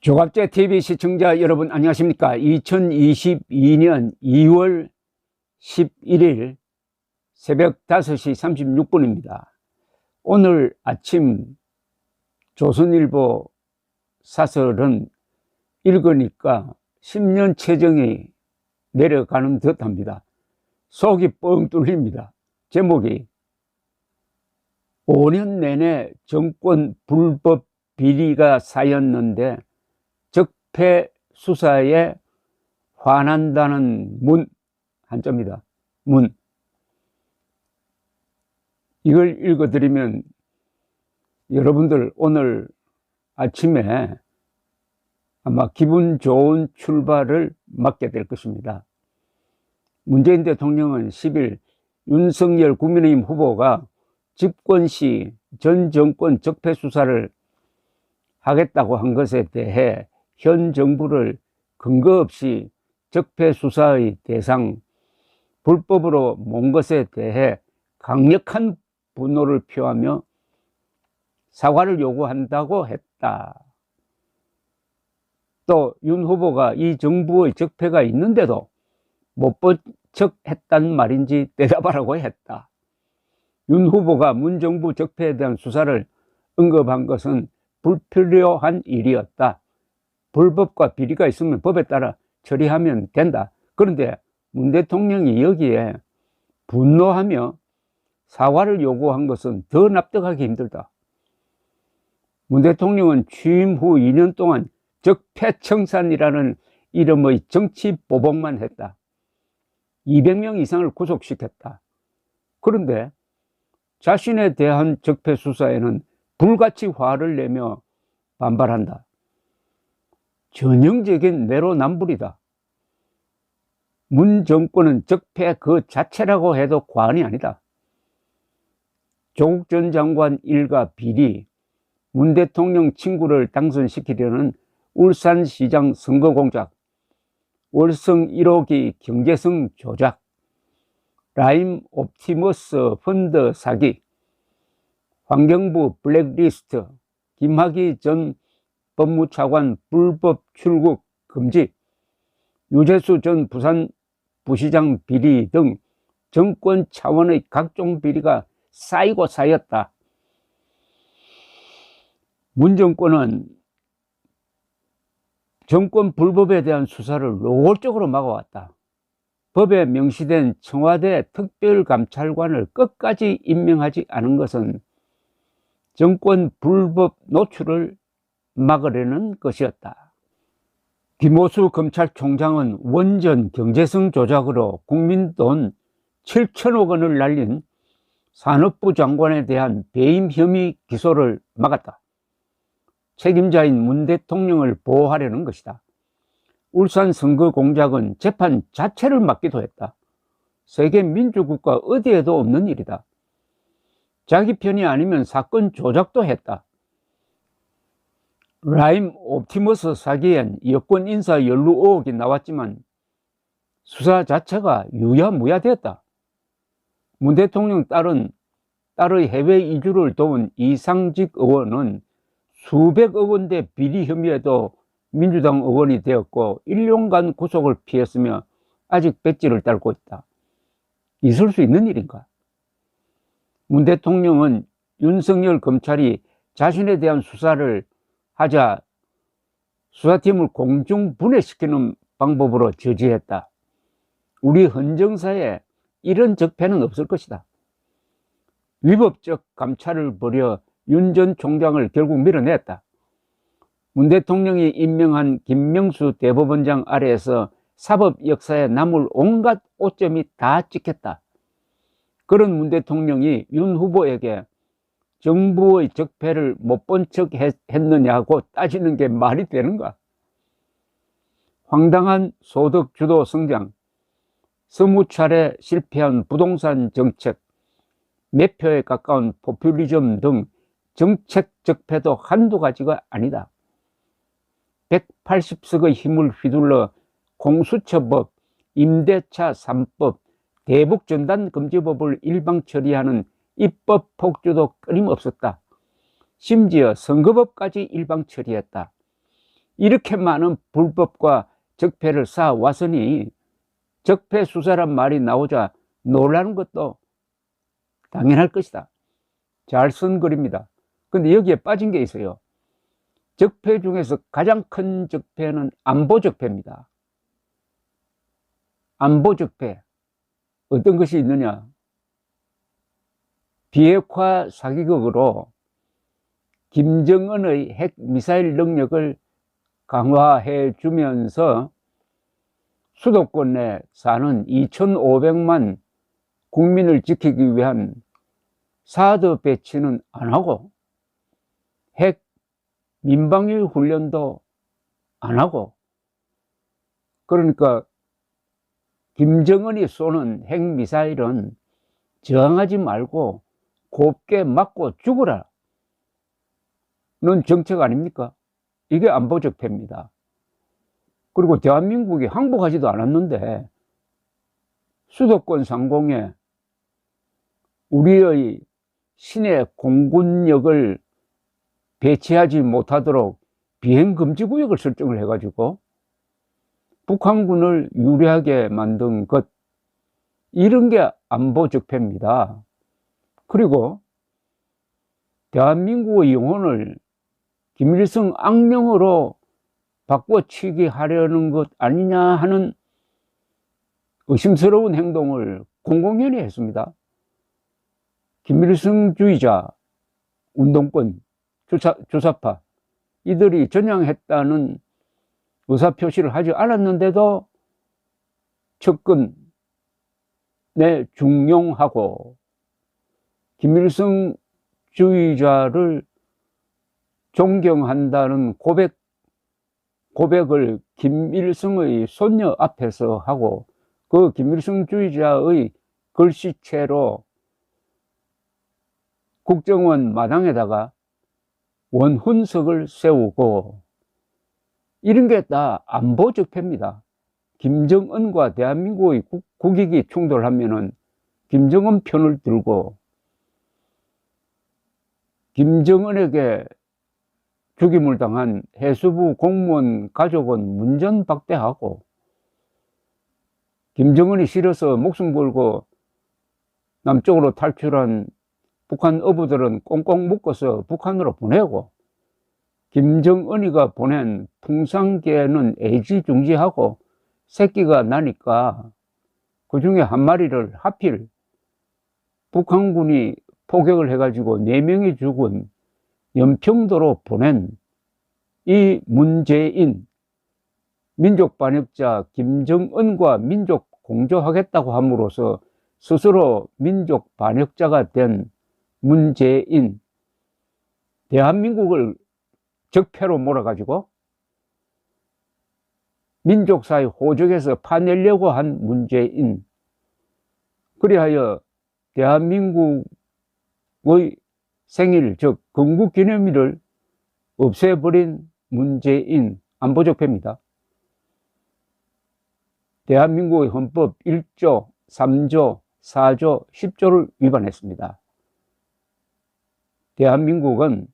조갑제 TV 시청자 여러분 안녕하십니까? 2022년 2월 11일 새벽 5시 36분입니다. 오늘 아침 조선일보 사설은 읽으니까 10년 체정이 내려가는 듯 합니다. 속이 뻥 뚫립니다. 제목이 5년 내내 정권 불법 비리가 쌓였는데 적폐 수사에 화난다는 문, 한자입니다. 문. 이걸 읽어드리면 여러분들 오늘 아침에 아마 기분 좋은 출발을 맞게 될 것입니다. 문재인 대통령은 10일 윤석열 국민의힘 후보가 집권 시 전 정권 적폐 수사를 하겠다고 한 것에 대해 현 정부를 근거 없이 적폐 수사의 대상, 불법으로 몬 것에 대해 강력한 분노를 표하며 사과를 요구한다고 했다. 또 윤 후보가 이 정부의 적폐가 있는데도 못 본 척 했단 말인지 대답하라고 했다. 윤 후보가 문 정부 적폐에 대한 수사를 언급한 것은 불필요한 일이었다. 불법과 비리가 있으면 법에 따라 처리하면 된다. 그런데 문 대통령이 여기에 분노하며 사과를 요구한 것은 더 납득하기 힘들다. 문 대통령은 취임 후 2년 동안 적폐청산이라는 이름의 정치 보복만 했다. 200명 이상을 구속시켰다. 그런데 자신에 대한 적폐 수사에는 불같이 화를 내며 반발한다. 전형적인 내로남불이다. 문 정권은 적폐 그 자체라고 해도 과언이 아니다. 조국 전 장관 일가 비리, 문 대통령 친구를 당선시키려는 울산시장 선거 공작, 월성 1호기 경제성 조작, 라임 옵티머스 펀드 사기, 환경부 블랙리스트, 김학의 전 법무차관 불법 출국 금지, 유재수 전 부산부시장 비리 등 정권 차원의 각종 비리가 쌓이고 쌓였다. 문 정권은 정권 불법에 대한 수사를 노골적으로 막아왔다. 법에 명시된 청와대 특별감찰관을 끝까지 임명하지 않은 것은 정권 불법 노출을 막으려는 것이었다. 김호수 검찰총장은 원전 경제성 조작으로 국민 돈 7천억 원을 날린 산업부 장관에 대한 배임 혐의 기소를 막았다. 책임자인 문 대통령을 보호하려는 것이다. 울산 선거 공작은 재판 자체를 막기도 했다. 세계 민주국가 어디에도 없는 일이다. 자기 편이 아니면 사건 조작도 했다. 라임 옵티머스 사기엔 여권 인사 연루 의혹이 나왔지만 수사 자체가 유야무야되었다. 문 대통령 딸의 해외 이주를 도운 이상직 의원은 수백억 원대 비리 혐의에도 민주당 의원이 되었고 1년간 구속을 피했으며 아직 배지를 달고 있다. 있을 수 있는 일인가? 문 대통령은 윤석열 검찰이 자신에 대한 수사를 하자 수사팀을 공중분해시키는 방법으로 저지했다. 우리 헌정사에 이런 적폐는 없을 것이다. 위법적 감찰을 벌여 윤 전 총장을 결국 밀어냈다. 문 대통령이 임명한 김명수 대법원장 아래에서 사법 역사에 남을 온갖 오점이 다 찍혔다. 그런 문 대통령이 윤 후보에게 정부의 적폐를 못 본 척 했느냐고 따지는 게 말이 되는가? 황당한 소득 주도 성장, 20차례 실패한 부동산 정책, 몇 표에 가까운 포퓰리즘 등 정책 적폐도 한두 가지가 아니다. 180석의 힘을 휘둘러 공수처법, 임대차 3법, 대북전단금지법을 일방 처리하는 입법 폭주도 끊임없었다. 심지어 선거법까지 일방 처리했다. 이렇게 많은 불법과 적폐를 쌓아왔으니 적폐 수사란 말이 나오자 놀라는 것도 당연할 것이다. 잘 쓴 글입니다. 근데 여기에 빠진 게 있어요. 적폐 중에서 가장 큰 적폐는 안보 적폐입니다. 안보 적폐. 어떤 것이 있느냐? 비핵화 사기극으로 김정은의 핵 미사일 능력을 강화해 주면서 수도권에 사는 2,500만 국민을 지키기 위한 사드 배치는 안 하고 핵 민방위 훈련도 안 하고, 그러니까 김정은이 쏘는 핵미사일은 저항하지 말고 곱게 맞고 죽으라 는 정책 아닙니까? 이게 안보 적폐입니다. 그리고 대한민국이 항복하지도 않았는데 수도권 상공에 우리의 시내 공군력을 배치하지 못하도록 비행금지구역을 설정을 해가지고 북한군을 유리하게 만든 것, 이런 게 안보 적폐입니다. 그리고 대한민국의 영혼을 김일성 악령으로 바꿔치기 하려는 것 아니냐 하는 의심스러운 행동을 공공연히 했습니다. 김일성주의자, 운동권, 주사파 이들이 전향했다는 의사표시를 하지 않았는데도 측근에 중용하고 김일성주의자를 존경한다는 고백을 김일성의 손녀 앞에서 하고 그 김일성주의자의 글씨체로 국정원 마당에다가 원훈석을 세우고, 이런 게 다 안보 적폐입니다. 김정은과 대한민국의 국익이 충돌하면은 김정은 편을 들고 김정은에게 죽임을 당한 해수부 공무원 가족은 문전박대하고, 김정은이 싫어서 목숨 걸고 남쪽으로 탈출한 북한 어부들은 꽁꽁 묶어서 북한으로 보내고, 김정은이가 보낸 풍산개는 애지중지하고 새끼가 나니까 그 중에 한 마리를 하필 북한군이 포격을 해가지고 4명이 죽은 연평도로 보낸 이 문재인 민족 반역자 김정은과 민족 공조하겠다고 함으로써 스스로 민족 반역자가 된 문재인, 대한민국을 적폐로 몰아가지고 민족사회 호적에서 파내려고 한 문재인, 그리하여 대한민국의 생일, 즉 건국기념일을 없애버린 문재인, 안보 적폐입니다. 대한민국의 헌법 1조, 3조, 4조, 10조를 위반했습니다. 대한민국은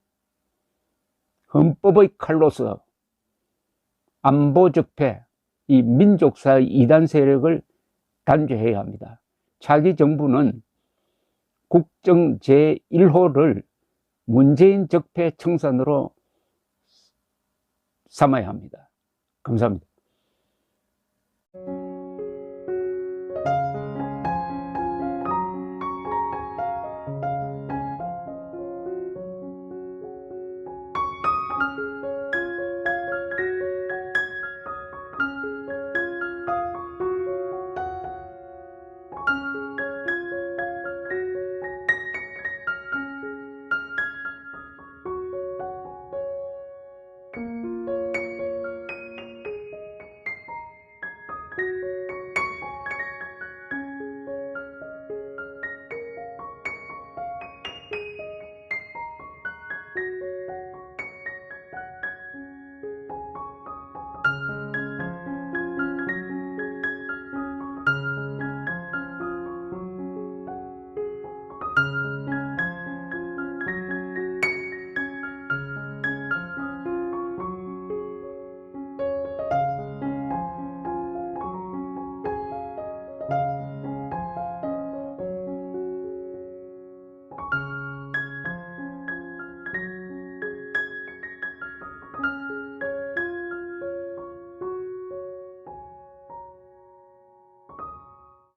헌법의 칼로서 안보 적폐, 이 민족사의 이단 세력을 단죄해야 합니다. 차기 정부는 국정 제1호를 문재인 적폐 청산으로 삼아야 합니다. 감사합니다.